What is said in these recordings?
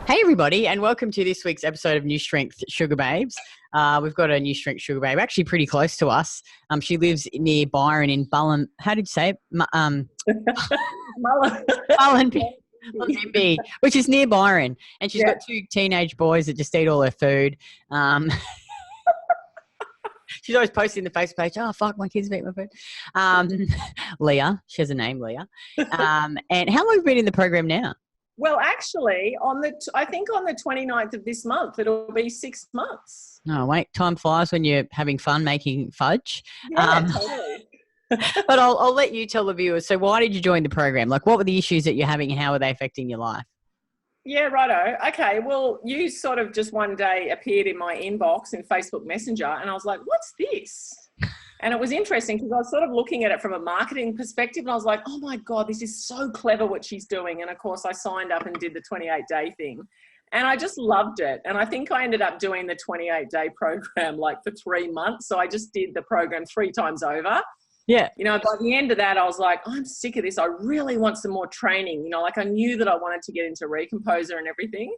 Hey everybody, and welcome to this week's episode of New Strength Sugar Babes. We've got a New Strength Sugar Babe, actually pretty close to us. She lives near Byron in Bullen. How did you say it? Mullumbimby, which is near Byron, and she's got two teenage boys that just eat all her food. She's always posting the Facebook page, oh, fuck, my kids eat my food. Leah, she has a name, Leah. And how long have you been in the program now? Well, actually, I think on the 29th of this month, it'll be 6 months. Oh, wait, time flies when you're having fun making fudge. Yeah, totally. But I'll let you tell the viewers. So why did you join the program? Like, what were the issues that you're having and how are they affecting your life? Yeah, righto. Okay, well, you sort of just one day appeared in my inbox in Facebook Messenger and I was like, what's this? And it was interesting because I was sort of looking at it from a marketing perspective and I was like, oh my God, this is so clever what she's doing. And of course I signed up and did the 28-day thing and I just loved it. And I think I ended up doing the 28-day program like for 3 months. So I just did the program 3 times over. Yeah. You know, by the end of that, I was like, I'm sick of this. I really want some more training. You know, like I knew that I wanted to get into Recomposer and everything.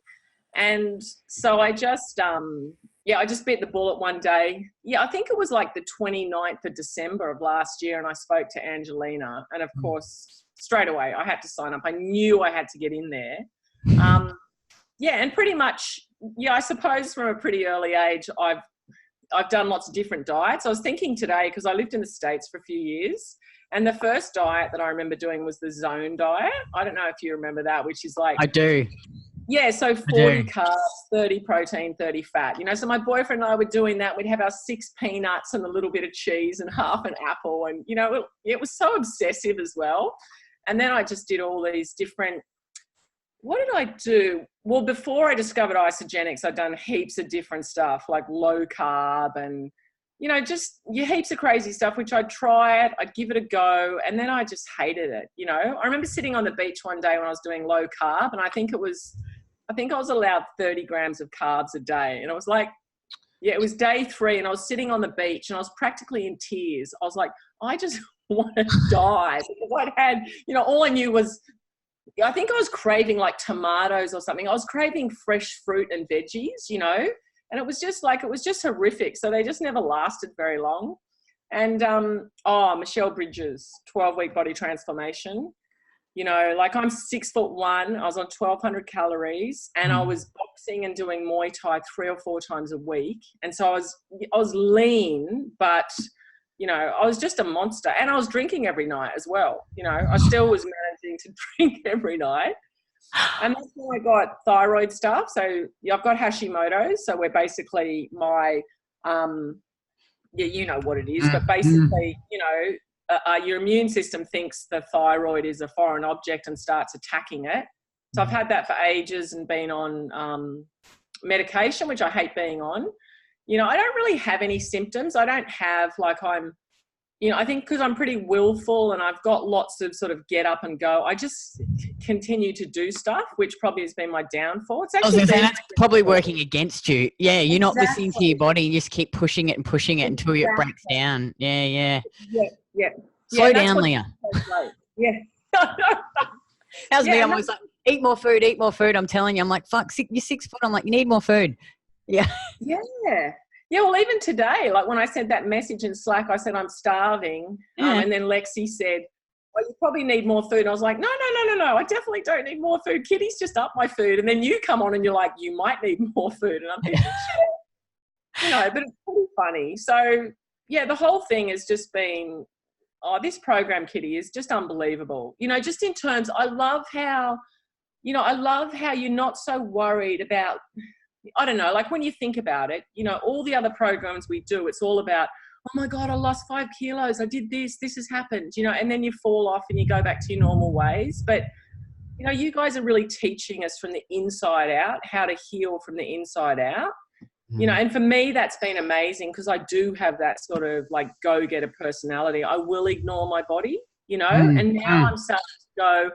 And so I just, I just bit the bullet one day. Yeah, I think it was like the 29th of December of last year. And I spoke to Angelina. And of course, straight away, I had to sign up. I knew I had to get in there. And pretty much, I suppose from a pretty early age, I've done lots of different diets. I was thinking today, because I lived in the States for a few years, and the first diet that I remember doing was the zone diet. I don't know if you remember that, which is like... I do. Yeah, so 40 carbs, 30 protein, 30 fat. You know, so my boyfriend and I were doing that. We'd have our 6 peanuts and a little bit of cheese and half an apple. And, you know, it was so obsessive as well. And then I just did all these different... What did I do? Well, before I discovered isogenics, I'd done heaps of different stuff like low carb and, you know, just heaps of crazy stuff, which I'd try it, I'd give it a go. And then I just hated it. You know, I remember sitting on the beach one day when I was doing low carb and I think I was allowed 30 grams of carbs a day. And I was like, it was day 3 and I was sitting on the beach and I was practically in tears. I was like, I just want to die because I'd had, you know, all I knew was, I think I was craving like tomatoes or something. I was craving fresh fruit and veggies, you know, and it was just horrific. So they just never lasted very long. And, Michelle Bridges, 12-week body transformation, you know, like I'm 6'1", I was on 1,200 calories and I was boxing and doing Muay Thai 3 or 4 times a week. And so I was lean, but you know, I was just a monster and I was drinking every night as well. You know, I still was managing to drink every night. And that's when I got thyroid stuff. So I've got Hashimoto's. So we're basically my, you know what it is, but basically, you know, your immune system thinks the thyroid is a foreign object and starts attacking it. So I've had that for ages and been on medication, which I hate being on. You know, I don't really have any symptoms. I don't have I think because I'm pretty willful and I've got lots of sort of get up and go, I just continue to do stuff, which probably has been my downfall. It's actually that's probably working against you. Yeah, you're not listening to your body. You just keep pushing it until it breaks down. Yeah. Slow down, Leah. Yeah. How's me? I'm always like, eat more food. I'm telling you, I'm like, fuck, you're 6 foot. I'm like, you need more food. Yeah. Yeah, well, even today, like when I sent that message in Slack, I said, I'm starving. And then Lexi said, well, you probably need more food. And I was like, no, I definitely don't need more food. Kitty's just up my food. And then you come on and you're like, you might need more food. And I'm thinking, you know, but it's pretty funny. So, yeah, the whole thing has just been, this program, Kitty, is just unbelievable. You know, just in terms, I love how you're not so worried about, I don't know, like when you think about it, you know, all the other programs we do, it's all about, oh my God, I lost 5 kilos. I did this has happened, you know, and then you fall off and you go back to your normal ways. But, you know, you guys are really teaching us from the inside out how to heal from the inside out, you know, and for me, that's been amazing because I do have that sort of like go-getter personality. I will ignore my body, you know, and now I'm starting to go,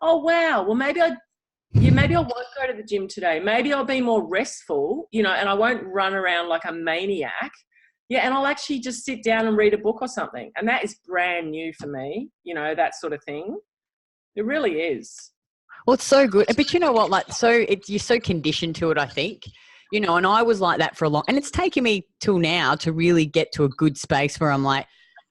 oh, wow, well, maybe I won't go to the gym today. Maybe I'll be more restful, you know, and I won't run around like a maniac. Yeah, and I'll actually just sit down and read a book or something. And that is brand new for me, you know, that sort of thing. It really is. Well, it's so good. But you know what? Like, you're so conditioned to it, I think. You know, and I was like that for a long, and it's taken me till now to really get to a good space where I'm like,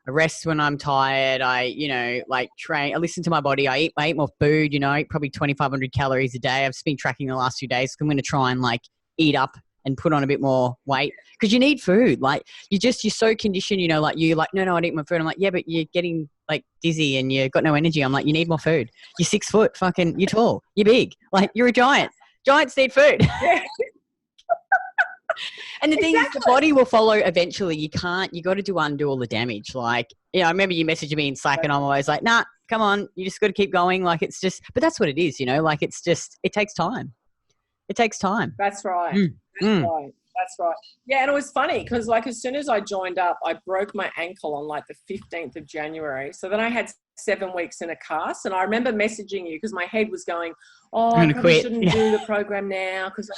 I rest when I'm tired. I, you know, like train, I listen to my body. I eat more food, you know, I eat probably 2,500 calories a day. I've just been tracking the last few days. So I'm going to try and like eat up and put on a bit more weight because you need food. Like you're so conditioned, you know, like you're like, no, I'd eat my food. I'm like, yeah, but you're getting like dizzy and you've got no energy. I'm like, you need more food. You're 6 foot, fucking, you're tall, you're big. Like you're a giant. Giants need food. Yeah. And the thing is, the body will follow eventually. You got to undo all the damage. Like, you know, I remember you messaging me in Slack and I'm always like, nah, come on. You just got to keep going. Like, it's just, but that's what it is, you know, like it's just, it takes time. It takes time. That's right. That's right. Yeah. And it was funny because like as soon as I joined up, I broke my ankle on like the 15th of January. So then I had 7 weeks in a cast. And I remember messaging you because my head was going, oh, I probably shouldn't do the program now because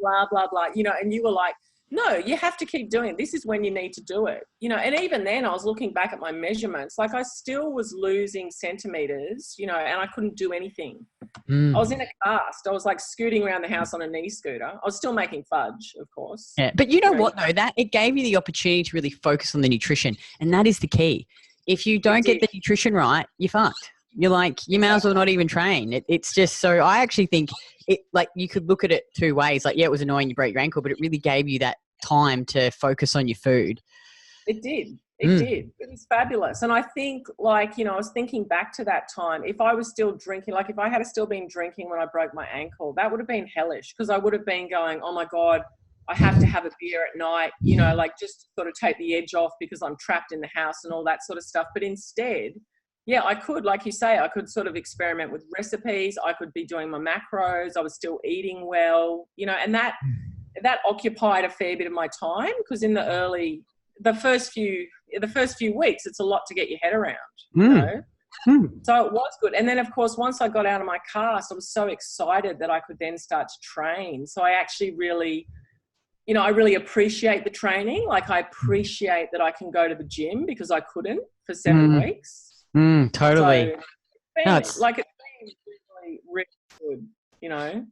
blah, blah, blah, you know, and you were like, no, you have to keep doing it. This is when you need to do it, you know. And even then I was looking back at my measurements, like I still was losing centimeters, you know, and I couldn't do anything. I was in a cast. I was like scooting around the house on a knee scooter. I was still making fudge, of course. Yeah. But you know what though, that it gave you the opportunity to really focus on the nutrition. And that is the key. If you don't get the nutrition right, you're fucked. You're like, you may as well not even train. It's just, so I actually think it, like you could look at it 2 ways. Like, yeah, it was annoying you broke your ankle, but it really gave you that time to focus on your food. It did. It did. It was fabulous. And I think like, you know, I was thinking back to that time, if I was still drinking, like if I had still been drinking when I broke my ankle, that would have been hellish because I would have been going, oh my God, I have to have a beer at night, you know, like just to sort of take the edge off because I'm trapped in the house and all that sort of stuff. But instead, yeah, I could, like you say, I could sort of experiment with recipes. I could be doing my macros. I was still eating well, you know, and that occupied a fair bit of my time because in the first few weeks, it's a lot to get your head around, you know? So it was good. And then of course, once I got out of my cast, I was so excited that I could then start to train. So I actually really, you know, I really appreciate the training. Like I appreciate that I can go to the gym because I couldn't for 7 weeks. Totally. So it's been really, really good, you know.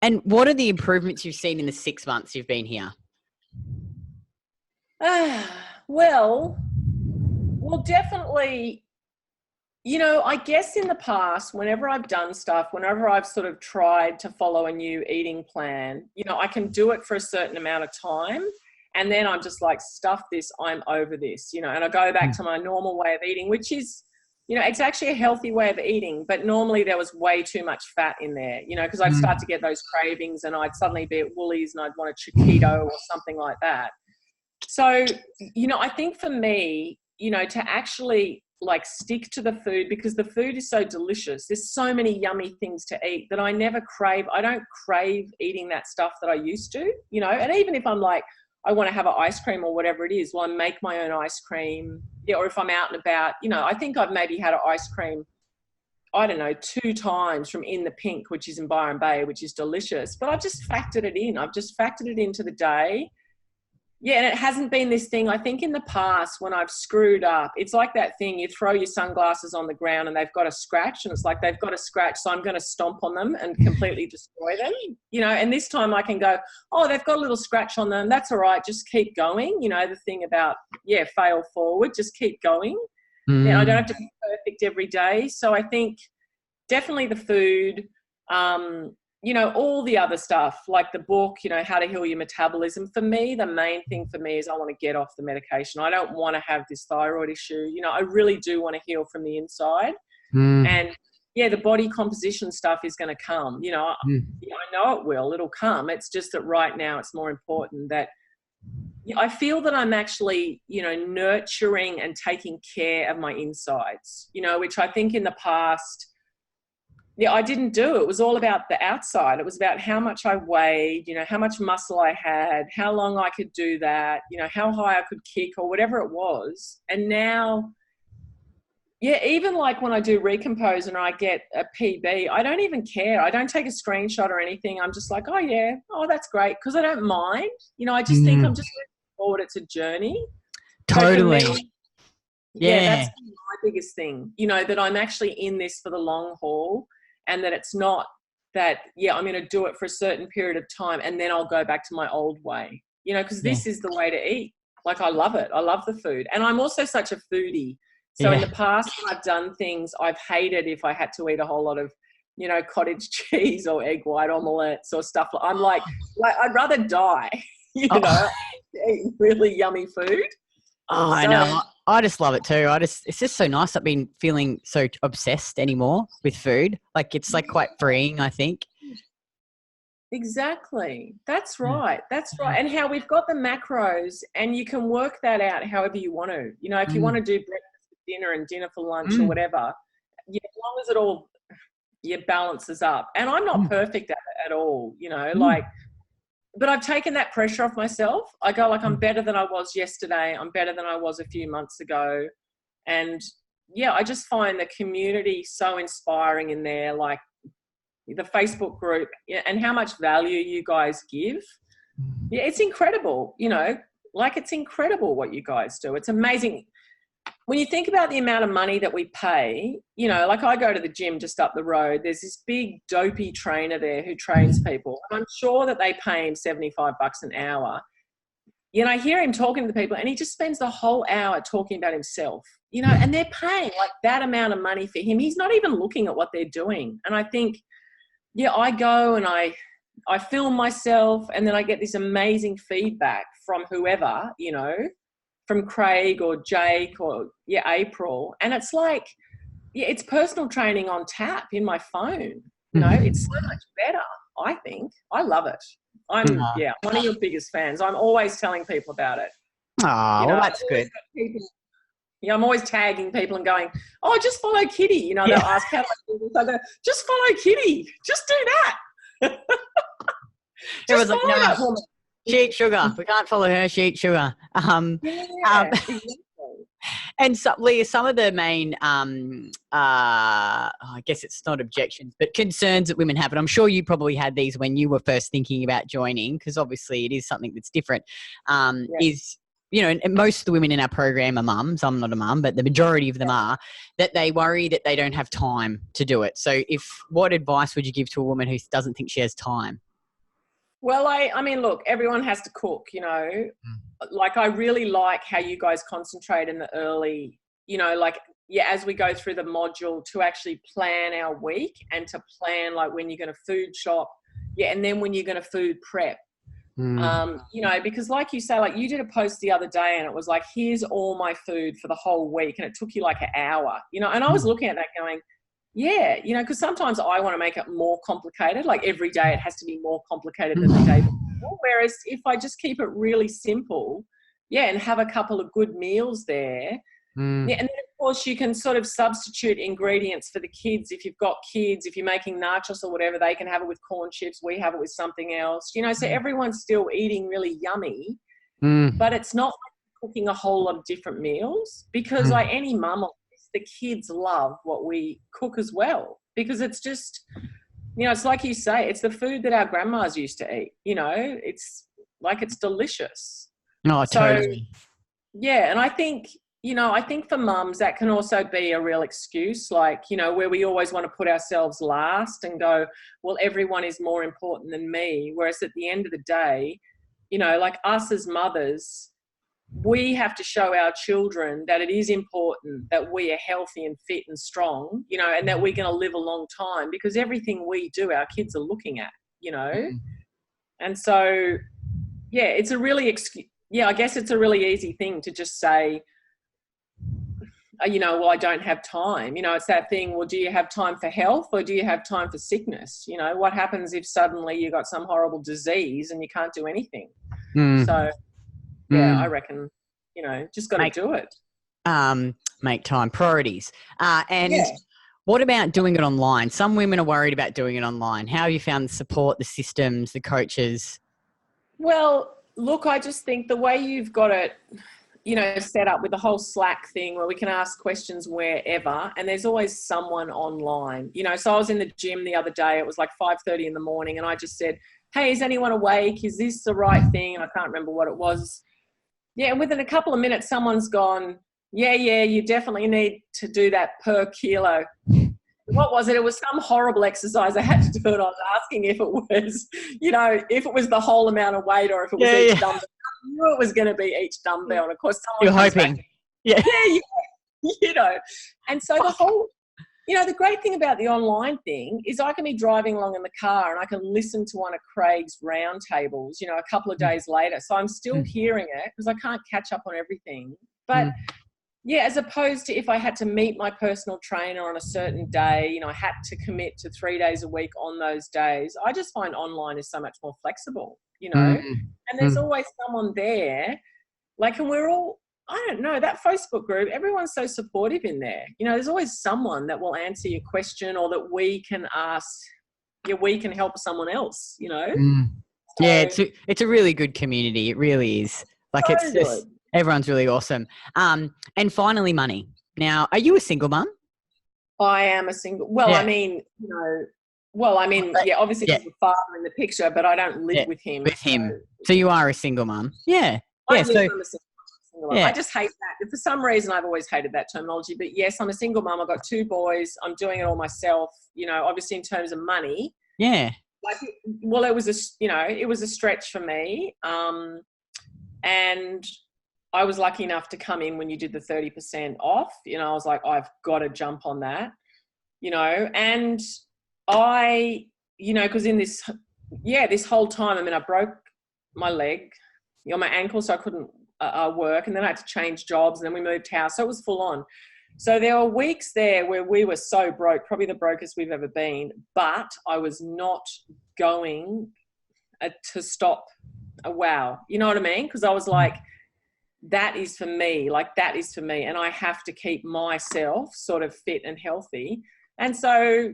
And what are the improvements you've seen in the 6 months you've been here? Well, definitely, you know, I guess in the past, whenever I've done stuff, whenever I've sort of tried to follow a new eating plan, you know, I can do it for a certain amount of time. And then I'm just like, stuff this, I'm over this, you know, and I go back to my normal way of eating, which is, you know, it's actually a healthy way of eating, but normally there was way too much fat in there, you know, because I'd start to get those cravings and I'd suddenly be at Woolies and I'd want a Chiquito or something like that. So, you know, I think for me, you know, to actually like stick to the food because the food is so delicious. There's so many yummy things to eat that I never crave. I don't crave eating that stuff that I used to, you know, and even if I'm like, I want to have an ice cream or whatever it is, well, I make my own ice cream. Yeah, or if I'm out and about, you know, I think I've maybe had an ice cream, I don't know, 2 times from In the Pink, which is in Byron Bay, which is delicious. But I've just factored it in. I've just factored it into the day. Yeah, and it hasn't been this thing. I think in the past when I've screwed up, it's like that thing, you throw your sunglasses on the ground and they've got a scratch and it's like they've got a scratch, so I'm going to stomp on them and completely destroy them, you know, and this time I can go, oh, they've got a little scratch on them. That's all right. Just keep going. You know, the thing about, yeah, fail forward, just keep going. Yeah, I don't have to be perfect every day. So I think definitely the food, you know, all the other stuff like the book, you know, How to Heal Your Metabolism. For me, the main thing for me is I want to get off the medication. I don't want to have this thyroid issue. You know, I really do want to heal from the inside. And yeah, the body composition stuff is going to come, you know, I know it will, it'll come. It's just that right now it's more important that I feel that I'm actually, you know, nurturing and taking care of my insides, you know, which I think in the past, yeah, I didn't do. It was all about the outside. It was about how much I weighed, you know, how much muscle I had, how long I could do that, you know, how high I could kick or whatever it was. And now, yeah, even like when I do Recompose and I get a PB, I don't even care. I don't take a screenshot or anything. I'm just like, oh yeah, oh, that's great. Because I don't mind. You know, I just think I'm just looking forward. It's a journey. Totally. So me, yeah, that's my biggest thing, you know, that I'm actually in this for the long haul. and that it's not that, yeah, I'm going to do it for a certain period of time and then I'll go back to my old way, you know, because this is the way to eat. Like, I love it. I love the food. And I'm also such a foodie. So in the past, when I've done things, I've hated if I had to eat a whole lot of, you know, cottage cheese or egg white omelettes or stuff. I'm like I'd rather die, you know, eat really yummy food. Oh, I know. I just love it too. It's just so nice not being feeling so obsessed anymore with food. Like, it's like quite freeing, I think. Exactly. That's right. That's right. And how we've got the macros, and you can work that out however you want to. You know, if you want to do breakfast for dinner and dinner for lunch or whatever, yeah, as long as it all balances up. And I'm not perfect at all, you know, like, but I've taken that pressure off myself. I go, like, I'm better than I was yesterday. I'm better than I was a few months ago. And yeah, I just find the community so inspiring in there, like the Facebook group, and how much value you guys give. Yeah, it's incredible, you know, like, it's incredible what you guys do. It's amazing. When you think about the amount of money that we pay, you know, like, I go to the gym just up the road. There's this big dopey trainer there who trains people. I'm sure that they pay him $75 an hour. You know, I hear him talking to the people, and he just spends the whole hour talking about himself, you know, and they're paying like that amount of money for him. He's not even looking at what they're doing. And I think, yeah, I go and I film myself, and then I get this amazing feedback from whoever, you know, from Craig or Jake or April. And it's like, it's personal training on tap in my phone. You know, it's so much better, I think. I love it. I'm one of your biggest fans. I'm always telling people about it. Oh, well, that's good. Yeah, I'm always tagging people and going, oh, just follow Kitty. You know, they'll ask, how do I do this? I go, just follow Kitty. Just do that. Just follow that woman. She eats sugar. We can't follow her. She eats sugar. Exactly. And so, Leah, some of the main, I guess it's not objections, but concerns that women have, and I'm sure you probably had these when you were first thinking about joining, because obviously it is something that's different, is, you know, and most of the women in our program are mums. I'm not a mum, but the majority of them are, that they worry that they don't have time to do it. So what advice would you give to a woman who doesn't think she has time? Well, I mean, look, everyone has to cook, you know. Like, I really like how you guys concentrate in the early, you know, like, as we go through the module, to actually plan our week and to plan, like, when you're going to food shop, and then when you're going to food prep. You know, because like you say, like, you did a post the other day and it was like, here's all my food for the whole week, and it took you like an hour, you know. And I was looking at that going, yeah, you know, because sometimes I want to make it more complicated. Like, every day it has to be more complicated than the day before. Whereas if I just keep it really simple, and have a couple of good meals there. And then, of course, you can sort of substitute ingredients for the kids. If you've got kids, if you're making nachos or whatever, they can have it with corn chips. We have it with something else, you know, so everyone's still eating really yummy, but it's not like cooking a whole lot of different meals, because like any mum, the kids love what we cook as well, because it's just, you know, it's like you say, it's the food that our grandmas used to eat, you know, it's like, it's delicious. Oh, totally. Yeah. And I think, you know, I think for mums, that can also be a real excuse, like, you know, where we always want to put ourselves last and go, well, everyone is more important than me. Whereas at the end of the day, you know, like, us as mothers, we have to show our children that it is important that we are healthy and fit and strong, you know, and that we're going to live a long time, because everything we do, our kids are looking at, you know. And so, it's a really, I guess it's a really easy thing to just say, you know, well, I don't have time. You know, it's that thing, well, do you have time for health or do you have time for sickness? You know, what happens if suddenly you got some horrible disease and you can't do anything? So, I reckon, you know, just got to do it. Make time, priorities. What about doing it online? Some women are worried about doing it online. How have you found the support, the systems, the coaches? Well, look, I just think the way you've got it, you know, set up with the whole Slack thing where we can ask questions wherever, and there's always someone online, you know. So I was in the gym the other day, it was like 5:30 in the morning, and I just said, hey, is anyone awake? Is this the right thing? I can't remember what it was. And within a couple of minutes, someone's gone, you definitely need to do that per kilo. what was it? It was some horrible exercise I had to do, and I was asking if it was, if it was the whole amount of weight or if it was each dumbbell. I knew it was going to be each dumbbell, and of course, you're hoping. Yeah. And so the whole, the great thing about the online thing is I can be driving along in the car and I can listen to one of Craig's roundtables, a couple of days later. So I'm still hearing it because I can't catch up on everything. But yeah, as opposed to if I had to meet my personal trainer on a certain day, I had to commit to 3 days a week on those days. I just find online is so much more flexible, and there's always someone there. Like, and we're all, I don't know, that Facebook group, everyone's so supportive in there. There's always someone that will answer your question or that we can ask, we can help someone else, So, yeah, it's a really good community. It really is. Like, so it's just, everyone's really awesome. And finally, money. Now, are you a single mum? I am a single. Well, I mean, obviously there's a father in the picture, but I don't live with him. So you are a single mum. Yeah. I'm a single mum. I just hate that. For some reason, I've always hated that terminology. But yes, I'm a single mum. I've got 2 boys. I'm doing it all myself. Obviously in terms of money. Yeah. Well, it was a stretch for me. And I was lucky enough to come in when you did the 30% off. I was like, I've got to jump on that, and I, because in this whole time, I broke my leg, my ankle, so I couldn't work, and then I had to change jobs, and then we moved house. So it was full on. So there were weeks there where we were so broke, probably the brokest we've ever been, but I was not going to stop. Wow. You know what I mean? Because I was like, that is for me, and I have to keep myself sort of fit and healthy. And so,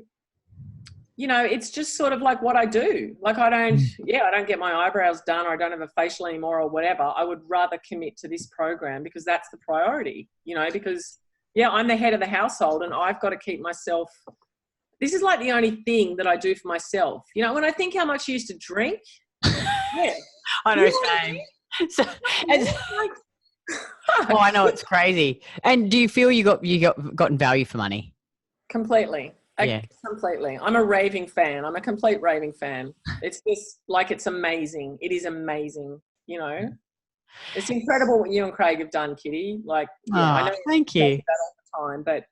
it's just sort of like what I do. Like I don't get my eyebrows done, or I don't have a facial anymore or whatever. I would rather commit to this program because that's the priority, because I'm the head of the household and I've got to keep myself. This is like the only thing that I do for myself. When I think how much I used to drink, I know, same. So, I know, it's crazy. And do you feel you gotten value for money? Completely. Completely. I'm a raving fan. I'm a complete raving fan. It's just like, it's amazing. It is amazing. It's incredible what you and Craig have done, Kitty. Like, I know thank you. That all the time, but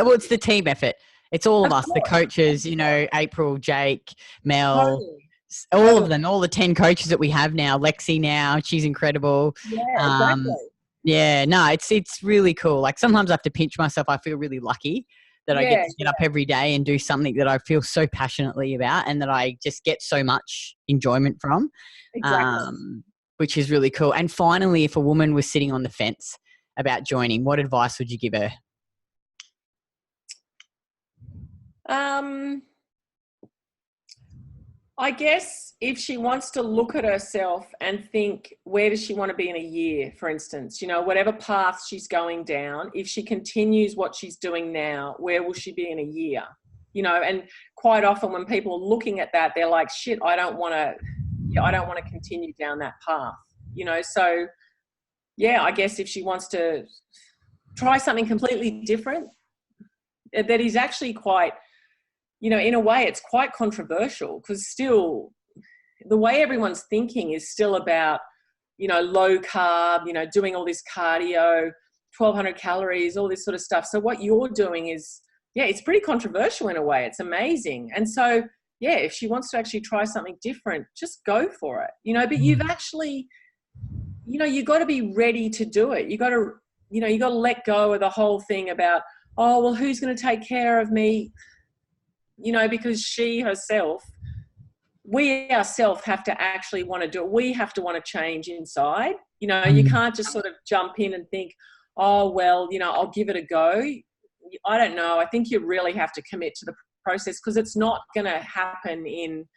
well, it's the team effort. It's all of us, the coaches. April, Jake, Mel. Totally. All of them, all the 10 coaches that we have now. Lexi now, she's incredible. Yeah, exactly. Yeah, no, it's really cool. Like sometimes I have to pinch myself. I feel really lucky that I get to get up every day and do something that I feel so passionately about and that I just get so much enjoyment from, which is really cool. And finally, if a woman was sitting on the fence about joining, what advice would you give her? I guess if she wants to look at herself and think, where does she want to be in a year, for instance, whatever path she's going down, if she continues what she's doing now, where will she be in a year? And quite often when people are looking at that, they're like, shit, I don't want to continue down that path, So I guess if she wants to try something completely different, that is actually quite, in a way it's quite controversial because still the way everyone's thinking is still about, low carb, doing all this cardio, 1,200 calories, all this sort of stuff. So what you're doing is, it's pretty controversial in a way. It's amazing. And so, if she wants to actually try something different, just go for it, but you've actually, you've got to be ready to do it. You got to, you got to let go of the whole thing about, oh, well, who's going to take care of me? Because we ourselves have to actually want to do it. We have to want to change inside. You can't just sort of jump in and think, oh, well, I'll give it a go. I don't know. I think you really have to commit to the process because it's not going to happen in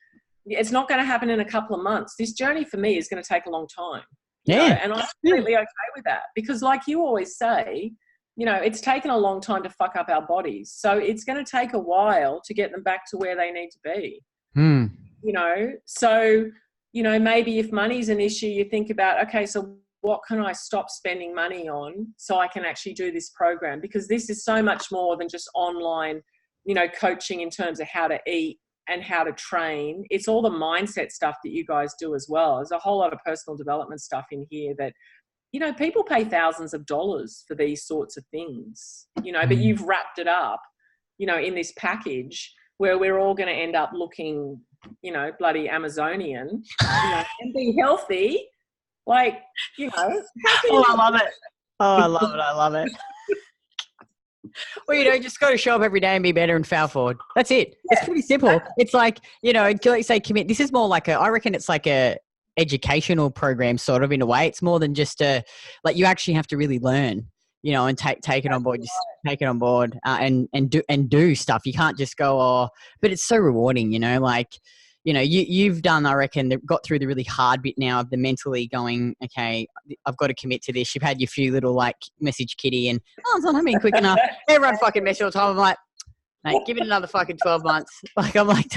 a couple of months. This journey for me is going to take a long time. And I'm completely okay with that because like you always say, it's taken a long time to fuck up our bodies. So it's going to take a while to get them back to where they need to be. So, maybe if money's an issue, you think about, okay, so what can I stop spending money on so I can actually do this program? Because this is so much more than just online, coaching in terms of how to eat and how to train. It's all the mindset stuff that you guys do as well. There's a whole lot of personal development stuff in here that, people pay thousands of dollars for these sorts of things, but you've wrapped it up, in this package where we're all going to end up looking, bloody Amazonian, and be healthy. Like, Oh, I love it. Oh, I love it. I love it. Well, just got to show up every day and be better and fail forward. That's it. Yeah. It's pretty simple. It's like, like say commit. This is more like I reckon it's like a educational program sort of in a way. It's more than just you actually have to really learn, and take it on board. Just take it on board and do stuff. You can't just go, but it's so rewarding, you've done, I reckon, got through the really hard bit now of the mentally going, okay, I've got to commit to this. You've had your few little message kitty and, it's not being quick enough. Everyone fucking mess all the time. I'm like, mate, give it another fucking 12 months. I'm like,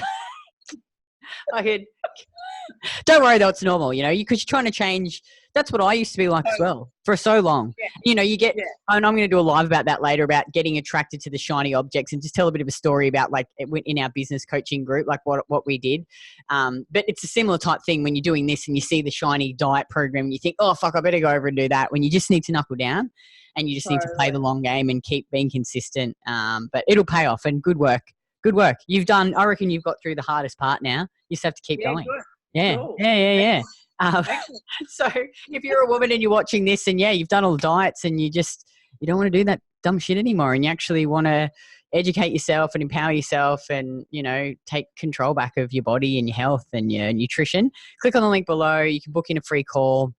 don't worry though, it's normal, because you're trying to change. That's what I used to be like as well for so long. Yeah. You get, and I'm going to do a live about that later, about getting attracted to the shiny objects, and just tell a bit of a story about in our business coaching group, what we did. But it's a similar type thing when you're doing this and you see the shiny diet program and you think, oh fuck, I better go over and do that, when you just need to knuckle down and you just need to play the long game and keep being consistent. But it'll pay off, and good work. Good work. I reckon you've got through the hardest part now. You just have to keep going. Good. Yeah. Cool. Yeah. So if you're a woman and you're watching this and you've done all the diets and you don't want to do that dumb shit anymore, and you actually want to educate yourself and empower yourself and, take control back of your body and your health and your nutrition, click on the link below. You can book in a free call,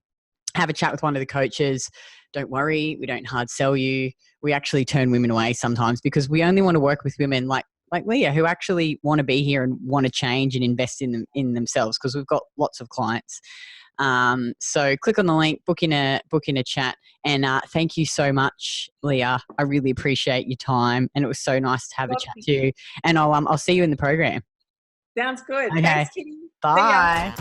have a chat with one of the coaches. Don't worry, we don't hard sell you. We actually turn women away sometimes because we only want to work with women like Leah, who actually want to be here and want to change and invest in themselves, because we've got lots of clients. So click on the link, book in a chat, and thank you so much, Leah. I really appreciate your time, and it was so nice to have a chat to you. And I'll see you in the program. Sounds good. Okay. Thanks, Kitty. Bye.